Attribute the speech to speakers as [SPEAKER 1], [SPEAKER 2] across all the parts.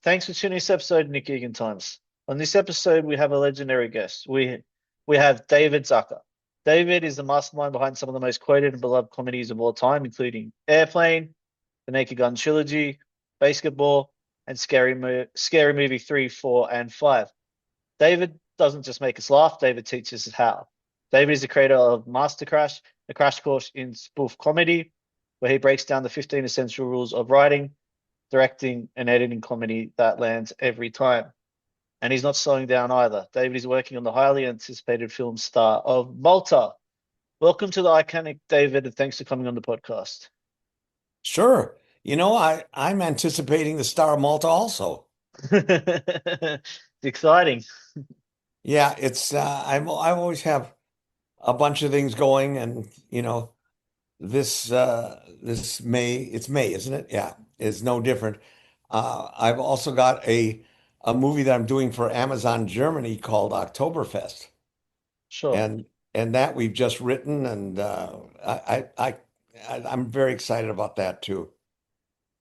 [SPEAKER 1] Thanks for tuning this episode, Nick Egan Times. On this episode, we have a legendary guest. We have David Zucker. David is the mastermind behind some of the most quoted and beloved comedies of all time, including Airplane, the Naked Gun Trilogy, BASEketball, and Scary Movie 3, 4, and 5. David doesn't just make us laugh, David teaches us how. David is the creator of Master Crash, a crash course in spoof comedy, where he breaks down the 15 essential rules of writing, directing, and editing comedy that lands every time. And he's not slowing down either. David is working on the highly anticipated film Star of Malta. Welcome to the iconic David, and thanks for coming on the podcast.
[SPEAKER 2] Sure. I'm anticipating the Star of Malta also.
[SPEAKER 1] It's exciting.
[SPEAKER 2] Yeah, it's I always have a bunch of things going, and this May, it's May, isn't it? Yeah, it's no different. I've also got a movie that I'm doing for Amazon Germany called Oktoberfest,
[SPEAKER 1] Sure.
[SPEAKER 2] and that we've just written, and I'm very excited about that too.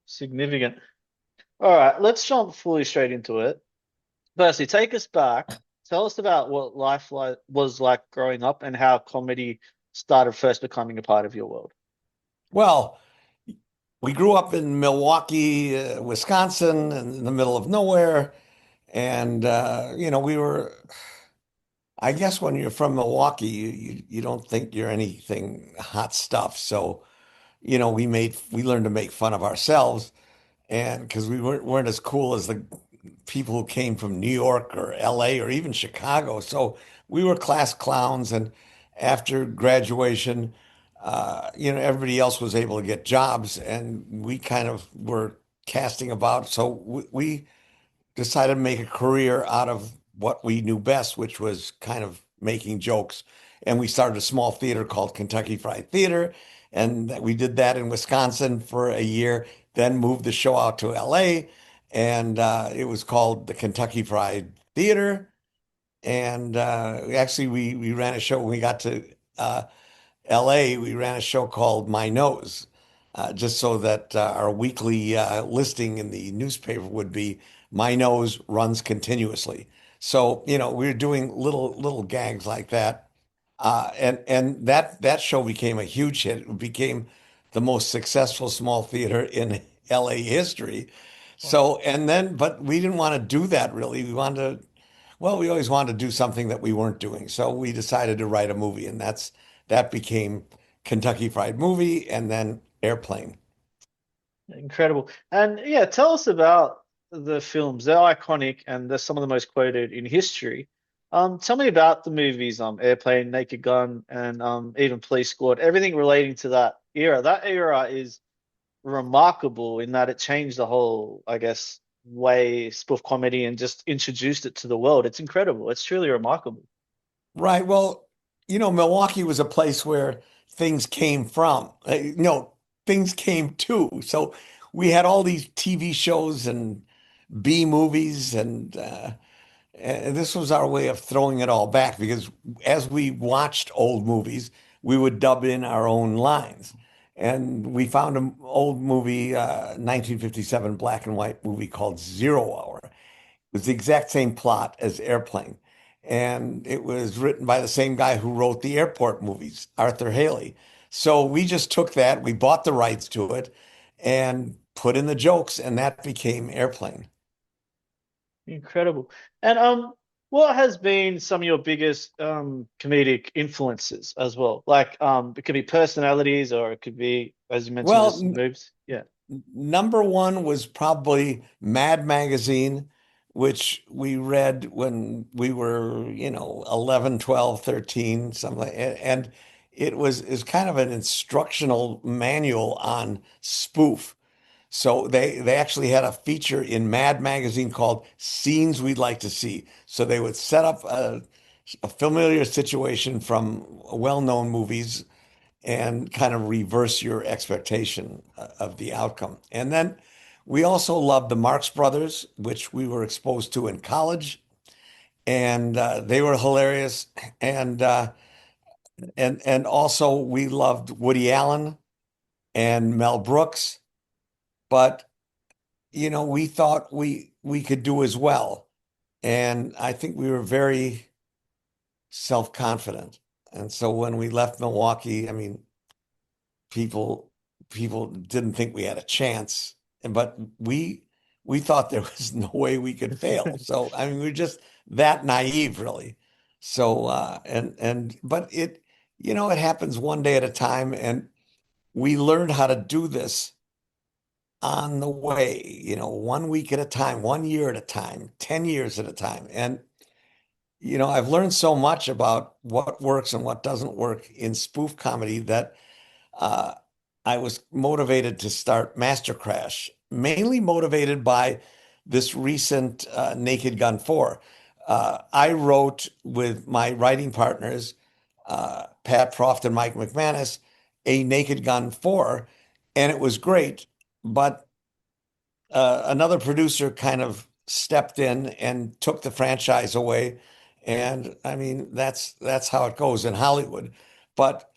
[SPEAKER 1] Significant. All right, let's jump fully straight into it. Firstly, take us back. Tell us about what was like growing up and how comedy started first becoming a part of your world.
[SPEAKER 2] Well, we grew up in Milwaukee, Wisconsin, in the middle of nowhere. And, we were, I guess when you're from Milwaukee, you don't think you're anything hot stuff. So, we learned to make fun of ourselves. And because we weren't as cool as the people who came from New York or LA or even Chicago. So we were class clowns. And after graduation, everybody else was able to get jobs and we kind of were casting about. So we decided to make a career out of what we knew best, which was kind of making jokes. And we started a small theater called Kentucky Fried Theater. And we did that in Wisconsin for a year, then moved the show out to LA. And it was called the Kentucky Fried Theater. And actually, we ran a show when we got to LA. We ran a show called My Nose, just so that our weekly listing in the newspaper would be My Nose runs continuously. So, we were doing little gags like that. And that show became a huge hit. It became the most successful small theater in LA history.
[SPEAKER 1] Wow.
[SPEAKER 2] So, and then, but we didn't want to do that really. We always wanted to do something that we weren't doing. So we decided to write a movie, and that became Kentucky Fried Movie and then Airplane.
[SPEAKER 1] Incredible. And yeah, tell us about the films. They're iconic and they're some of the most quoted in history. Tell me about the movies, Airplane, Naked Gun, and even Police Squad, everything relating to that era. That era is remarkable in that it changed the whole, I guess, way spoof comedy and just introduced it to the world. It's incredible. It's truly remarkable.
[SPEAKER 2] Right. Well, Milwaukee was a place where things came from. Things came to. So we had all these TV shows and B movies, and this was our way of throwing it all back because as we watched old movies, we would dub in our own lines. And we found an old movie, 1957 black and white movie called Zero Hour. It was the exact same plot as Airplane. And it was written by the same guy who wrote the airport movies, Arthur Haley. So we just took that, we bought the rights to it and put in the jokes, and that became Airplane.
[SPEAKER 1] Incredible. And what has been some of your biggest comedic influences as well? Like it could be personalities or it could be, as you mentioned,
[SPEAKER 2] Well,
[SPEAKER 1] just moves. Yeah.
[SPEAKER 2] number one was probably Mad Magazine, which we read when we were, 11, 12, 13, something like, and it was kind of an instructional manual on spoof. So they actually had a feature in Mad Magazine called Scenes We'd Like to See. So they would set up a familiar situation from well-known movies and kind of reverse your expectation of the outcome. And then we also loved the Marx Brothers, which we were exposed to in college, and they were hilarious. And and also we loved Woody Allen and Mel Brooks, but we thought we could do as well. And I think we were very self-confident. And so when we left Milwaukee, I mean, people people didn't think we had a chance, but we thought there was no way we could fail. So I mean, we are just that naive, really. So and but it happens one day at a time, and we learned how to do this on the way, 1 week at a time, 1 year at a time, 10 years at a time. And I've learned so much about what works and what doesn't work in spoof comedy that uh, I was motivated to start Master Crash, mainly motivated by this recent Naked Gun 4. I wrote with my writing partners, Pat Proft and Mike McManus, a Naked Gun 4, and it was great. But another producer kind of stepped in and took the franchise away. And I mean, that's how it goes in Hollywood. But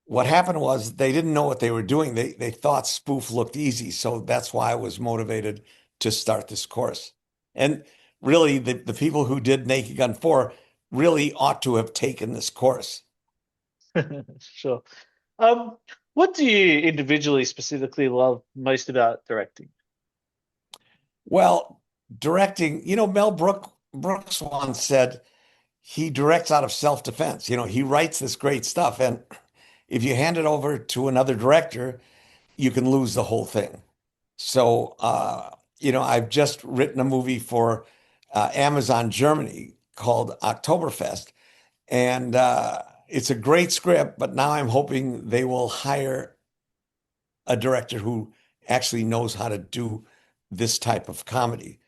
[SPEAKER 2] what happened was they didn't know what they were doing. They thought spoof looked easy, so that's why I was motivated to start this course. And really, the people who did Naked Gun 4 really ought to have taken this course.
[SPEAKER 1] Sure. Um, what do you individually specifically love most about directing?
[SPEAKER 2] Well, directing, Mel Brooks once said he directs out of self-defense. He writes this great stuff, and if you hand it over to another director, you can lose the whole thing. So, I've just written a movie for Amazon Germany called Oktoberfest, and it's a great script, but now I'm hoping they will hire a director who actually knows how to do this type of comedy.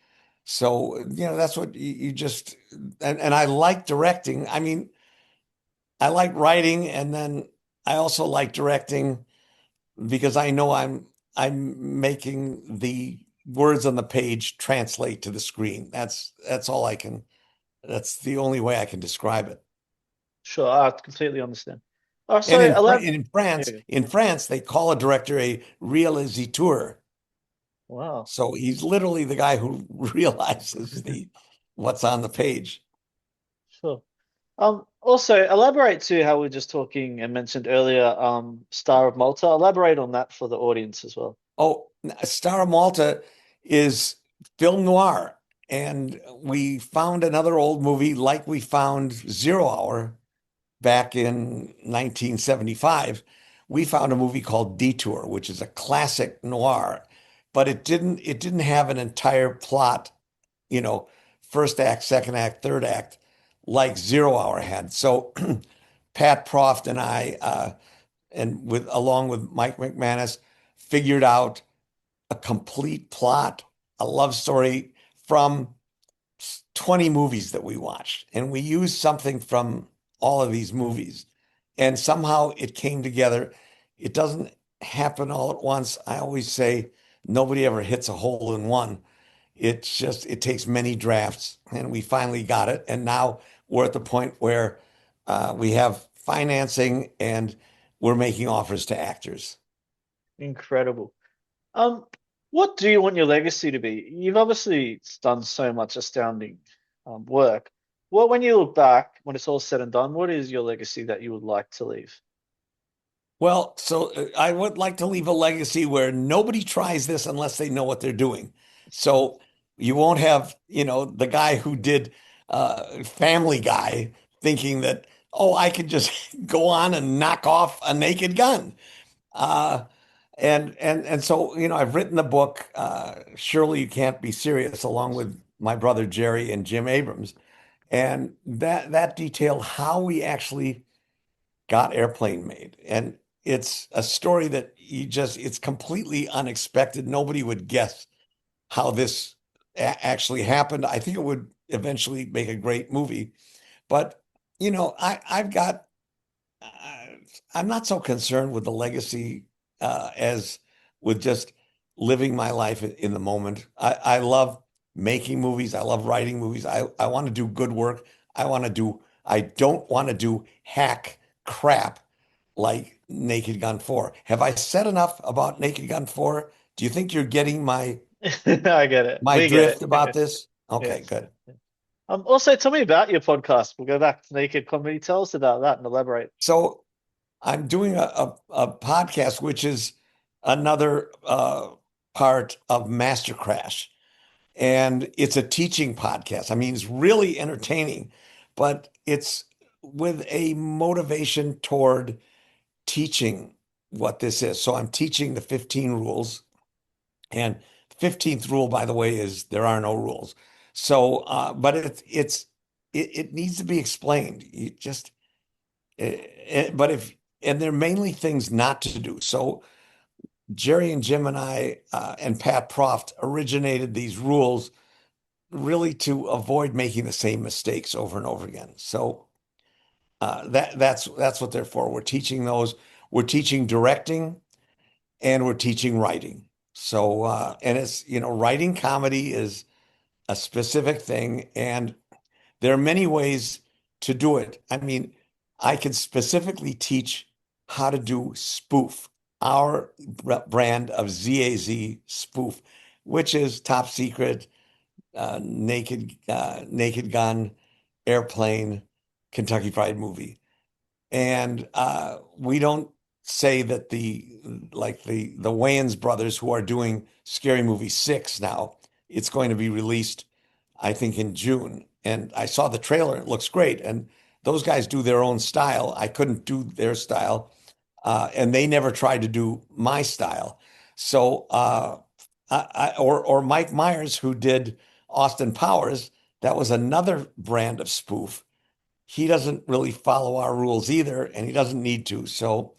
[SPEAKER 2] So, that's what you just, and I like directing. I mean, I like writing, and then I also like directing because I know I'm making the words on the page translate to the screen. That's all I can. That's the only way I can describe it.
[SPEAKER 1] Sure, I completely understand. Oh,
[SPEAKER 2] And
[SPEAKER 1] so
[SPEAKER 2] In
[SPEAKER 1] yeah,
[SPEAKER 2] France, they call a director a réalisateur.
[SPEAKER 1] wow,
[SPEAKER 2] So he's literally the guy who realizes the what's on the page.
[SPEAKER 1] sure. Also elaborate to how we are just talking and mentioned earlier, Star of Malta. Elaborate on that for the audience as well.
[SPEAKER 2] Oh, Star of Malta is film noir. And we found another old movie like we found Zero Hour back in 1975. We found a movie called Detour, which is a classic noir, but it didn't have an entire plot, you know, first act, second act, third act, like Zero Hour had. So Pat Proft and I, and with along with Mike McManus, figured out a complete plot, a love story from 20 movies that we watched. And we used something from all of these movies. And somehow it came together. It doesn't happen all at once. I always say nobody ever hits a hole in one. It takes many drafts. And we finally got it. And now we're at the point where we have financing and we're making offers to actors.
[SPEAKER 1] Incredible. Um, what do you want your legacy to be? You've obviously done so much astounding work. What, when you look back, when it's all said and done, what is your legacy that you would like to leave?
[SPEAKER 2] Well, so I would like to leave a legacy where nobody tries this unless they know what they're doing. So you won't have, the guy who did Family Guy thinking that, oh, I could just go on and knock off a naked gun. Uh, and so, I've written the book, Surely You Can't Be Serious, along with my brother Jerry and Jim Abrams. And that detailed how we actually got Airplane made. And it's a story that it's completely unexpected. Nobody would guess how this actually happened. I think it would eventually make a great movie. But, I've got, uh, I'm not so concerned with the legacy as with just living my life in the moment. I love making movies. I love writing movies. I want to do good work. I don't want to do hack crap like Naked Gun 4. Have I said enough about Naked Gun 4? Do you think you're getting my
[SPEAKER 1] I get it.
[SPEAKER 2] My
[SPEAKER 1] We get
[SPEAKER 2] drift about
[SPEAKER 1] it.
[SPEAKER 2] this? Okay,
[SPEAKER 1] Yes.
[SPEAKER 2] good.
[SPEAKER 1] Also, tell me about your podcast. We'll go back to Naked Comedy. Tell us about that and elaborate.
[SPEAKER 2] So I'm doing a podcast, which is another part of Master Crash. And it's a teaching podcast. I mean, it's really entertaining, but it's with a motivation toward teaching what this is. So I'm teaching the 15 rules. And 15th rule, by the way, is there are no rules. So, but it needs to be explained. You just, but if, and they're mainly things not to do. So Jerry and Jim and I and Pat Proft originated these rules really to avoid making the same mistakes over and over again. So that's what they're for. We're teaching those. We're teaching directing and we're teaching writing. So and it's writing comedy is a specific thing, and there are many ways to do it. I mean, I can specifically teach how to do spoof, our brand of ZAZ spoof, which is top secret, Naked Gun, Airplane, Kentucky Fried Movie. And we don't say that the Wayans brothers who are doing Scary Movie 6 now, it's going to be released, I think, in June. And I saw the trailer, it looks great. And those guys do their own style. I couldn't do their style. And they never tried to do my style. So or Mike Myers, who did Austin Powers, that was another brand of spoof. He doesn't really follow our rules either, and he doesn't need to. So,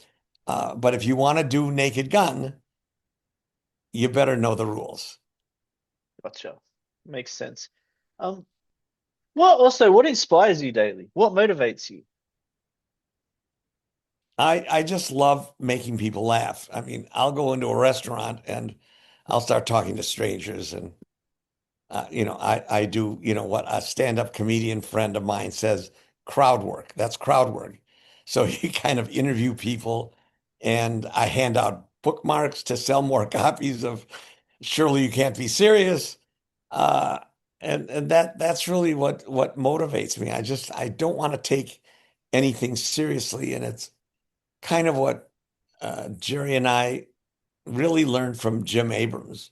[SPEAKER 2] but if you want to do Naked Gun, you better know the rules.
[SPEAKER 1] Gotcha. Makes sense. Um, what inspires you daily? What motivates you?
[SPEAKER 2] I just love making people laugh. I mean, I'll go into a restaurant and I'll start talking to strangers, and I do, what a stand-up comedian friend of mine says, crowd work. That's crowd work. So you kind of interview people, and I hand out bookmarks to sell more copies of Surely You Can't Be Serious. Uh, and that's really what motivates me. I don't want to take anything seriously, and it's kind of what Jerry and I really learned from Jim Abrams,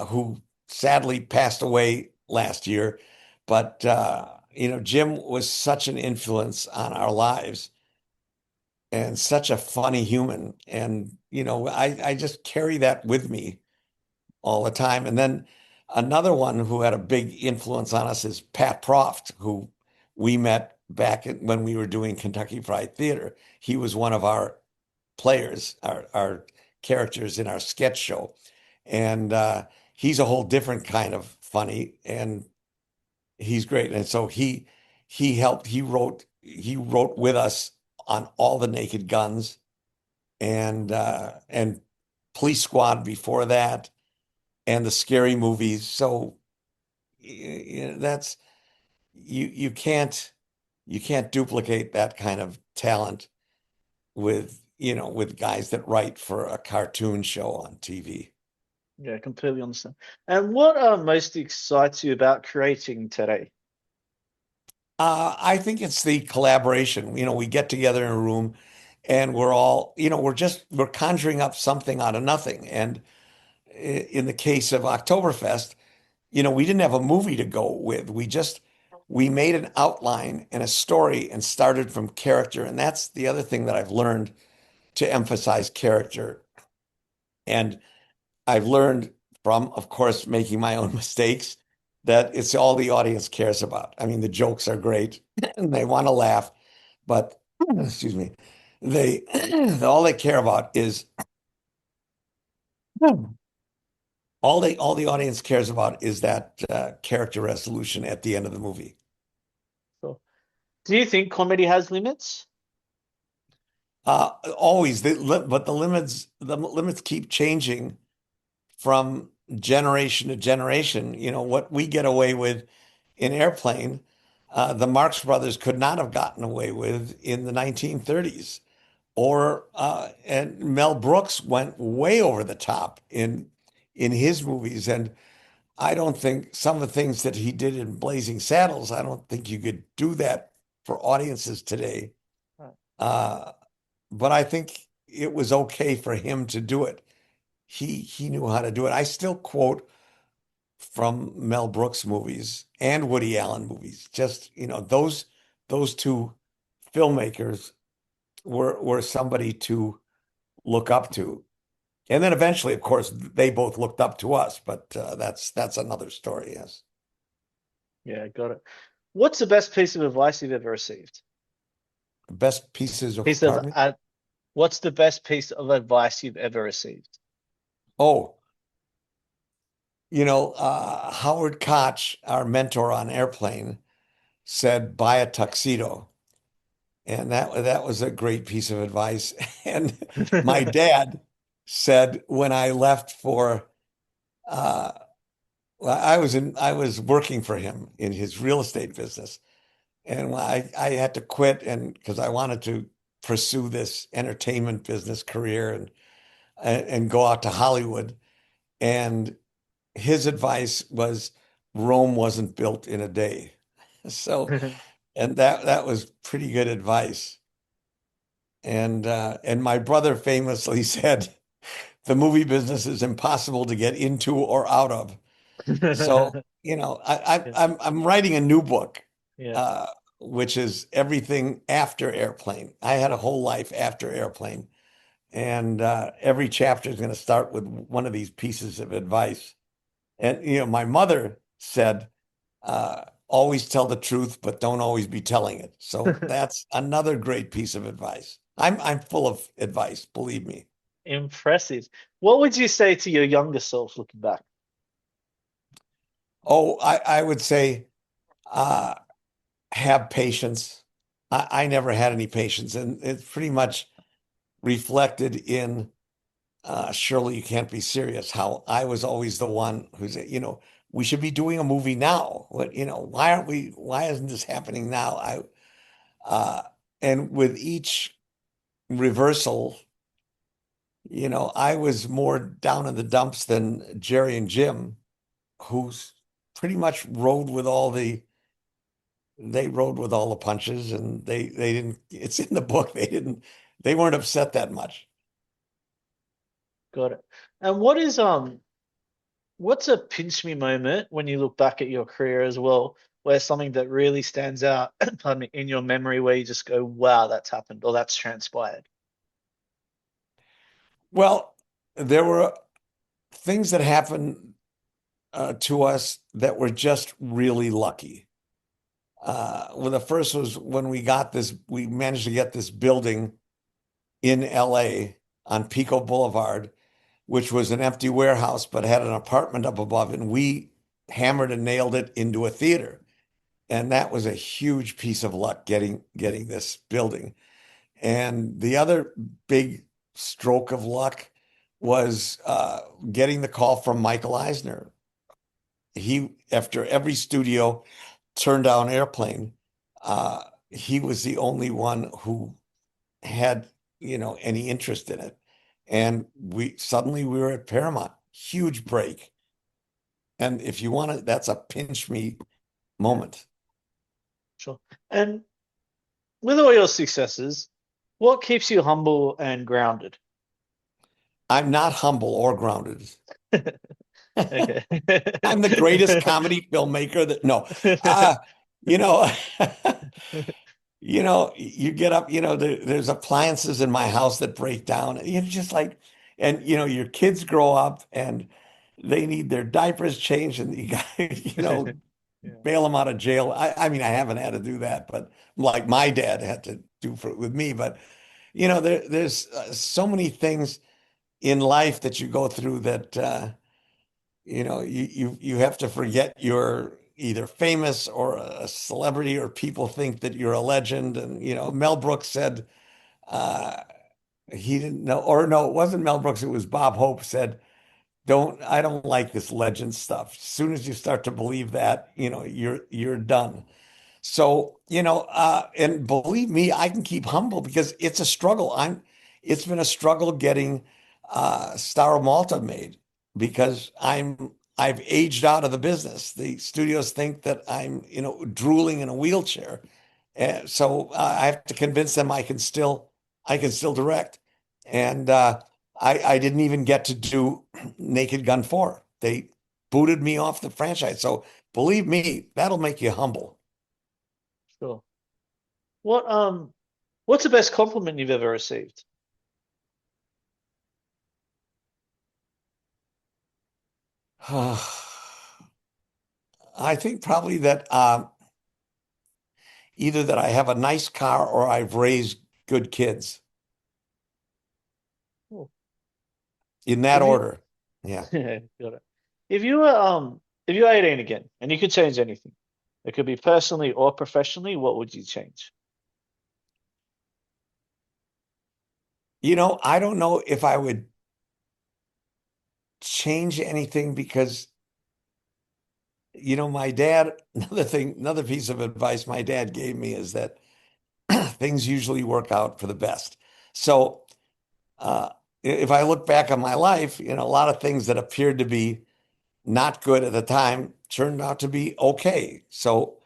[SPEAKER 2] who sadly passed away last year. But Jim was such an influence on our lives and such a funny human. And I just carry that with me all the time. And then another one who had a big influence on us is Pat Proft, who we met when we were doing Kentucky Fried Theater. He was one of our players, our characters in our sketch show. And he's a whole different kind of funny, and he's great. And so he helped, he wrote with us on all the Naked Guns and Police Squad before that and the scary movies. So that's you can't duplicate that kind of talent with guys that write for a cartoon show on TV.
[SPEAKER 1] Yeah, completely understand. And what most excites you about creating today?
[SPEAKER 2] I think it's the collaboration. We get together in a room and we're all, we're conjuring up something out of nothing. And in the case of Oktoberfest, we didn't have a movie to go with. We made an outline and a story and started from character. And that's the other thing that I've learned, to emphasize character. And I've learned from, of course, making my own mistakes, that it's all the audience cares about. I mean, the jokes are great and they want to laugh, but excuse me, they all they care about is all the audience cares about is that character resolution at the end of the movie.
[SPEAKER 1] So, do you think comedy has limits?
[SPEAKER 2] Always, but the limits keep changing from generation to generation. What we get away with in Airplane, the Marx Brothers could not have gotten away with in the 1930s. And Mel Brooks went way over the top in his movies. And I don't think some of the things that he did in Blazing Saddles, I don't think you could do that for audiences today.
[SPEAKER 1] Right.
[SPEAKER 2] Uh, but I think it was okay for him to do it. He knew how to do it. I still quote from Mel Brooks movies and Woody Allen movies. Just, those two filmmakers were somebody to look up to. And then eventually, of course, they both looked up to us, but that's another story, yes.
[SPEAKER 1] Yeah, got it. What's the best piece of advice you've ever received?
[SPEAKER 2] Best pieces of,
[SPEAKER 1] Piece of
[SPEAKER 2] pardon me?
[SPEAKER 1] What's the best piece of advice you've ever received?
[SPEAKER 2] Oh, Howard Koch, our mentor on Airplane, said, buy a tuxedo. And that was a great piece of advice. And my dad said when I left for uh well, I was working for him in his real estate business. And when I had to quit and because I wanted to pursue this entertainment business career and go out to Hollywood. And his advice was Rome wasn't built in a day. So, and that was pretty good advice. And my brother famously said, the movie business is impossible to get into or out of. So,
[SPEAKER 1] Yeah,
[SPEAKER 2] I'm writing a new book,
[SPEAKER 1] yeah,
[SPEAKER 2] uh, which is everything after Airplane. I had a whole life after Airplane, and every chapter is going to start with one of these pieces of advice. And my mother said, always tell the truth, but don't always be telling it. So that's another great piece of advice. I'm full of advice, believe me.
[SPEAKER 1] impressive. What would you say to your younger self looking back?
[SPEAKER 2] Oh, I would say uh, have patience. I never had any patience, and it's pretty much reflected in Surely You Can't Be Serious, how I was always the one who said, we should be doing a movie now. Why isn't this happening now? Uh, and with each reversal, I was more down in the dumps than Jerry and Jim, who's pretty much they rode with all the punches and they didn't, it's in the book, they weren't upset that much.
[SPEAKER 1] Got it. And what's a pinch me moment when you look back at your career as well, where something that really stands out, pardon me, in your memory where you just go, wow, that's happened or that's transpired.
[SPEAKER 2] Well, there were things that happened to us that were just really lucky. Well, the first was when we managed to get this building in LA on Pico Boulevard, which was an empty warehouse but had an apartment up above, and we hammered and nailed it into a theater. And that was a huge piece of luck getting this building. And the other big stroke of luck was getting the call from Michael Eisner. After every studio turned down Airplane, he was the only one who had, any interest in it. And we were at Paramount, huge break. And if you want to, that's a pinch me
[SPEAKER 1] Yeah,
[SPEAKER 2] moment.
[SPEAKER 1] sure. And with all your successes, what keeps you humble and grounded?
[SPEAKER 2] I'm not humble or grounded.
[SPEAKER 1] Okay.
[SPEAKER 2] I'm the greatest comedy filmmaker that no. You know, you get up, there's appliances in my house that break down. And you're just like, and your kids grow up and they need their diapers changed and you got,
[SPEAKER 1] Yeah.
[SPEAKER 2] bail them out of jail. I mean, I haven't had to do that, but like my dad had to do with me. But there's so many things in life that you go through that you have to forget you're either famous or a celebrity or people think that you're a legend. And Mel Brooks said uh, he didn't know, or no, it wasn't Mel Brooks. It was Bob Hope said, I don't like this legend stuff. As soon as you start to believe that, you're done. So, and believe me, I can keep humble because it's a struggle. It's been a struggle getting Star of Malta made. because I've aged out of the business. The studios think that I'm, drooling in a wheelchair. So I have to convince them I can still direct. And I didn't even get to do Naked Gun 4. They booted me off the franchise. So believe me, that'll make you humble.
[SPEAKER 1] Sure. What what's the best compliment you've ever received?
[SPEAKER 2] I think probably that either that I have a nice car or I've raised good kids
[SPEAKER 1] Oh,
[SPEAKER 2] in that
[SPEAKER 1] if you
[SPEAKER 2] order. Yeah.
[SPEAKER 1] got it. If you were if you were 18 again and you could change anything, it could be personally or professionally, what would you change?
[SPEAKER 2] I don't know if I would change anything because, my dad, another piece of advice my dad gave me is that things usually work out for the best. So, uh, if I look back on my life, a lot of things that appeared to be not good at the time turned out to be okay. So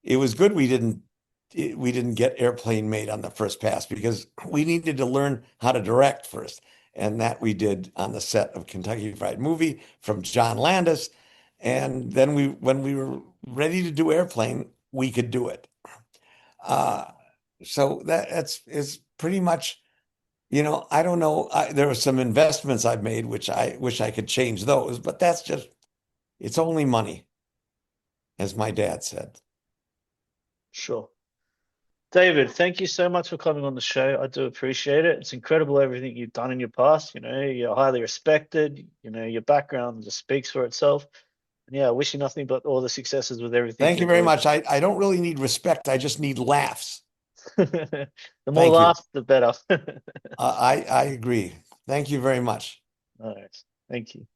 [SPEAKER 2] it was good we didn't get Airplane made on the first pass because we needed to learn how to direct first. And that we did on the set of Kentucky Fried Movie from John Landis. And then when we were ready to do Airplane, we could do it. Uh, so that's is pretty much, I don't know. There are some investments I've made, which I wish I could change those, but it's only money, as my dad said.
[SPEAKER 1] Sure. David, thank you so much for coming on the show. I do appreciate it. It's incredible everything you've done in your past. You're highly respected. Your background just speaks for itself. And yeah, I wish you nothing but all the successes with everything
[SPEAKER 2] Thank you
[SPEAKER 1] you're
[SPEAKER 2] very
[SPEAKER 1] doing.
[SPEAKER 2] much. I don't really need respect. I just need laughs.
[SPEAKER 1] The more
[SPEAKER 2] Thank you.
[SPEAKER 1] laughs, the better.
[SPEAKER 2] I agree. Thank you very much.
[SPEAKER 1] All right. Thank you.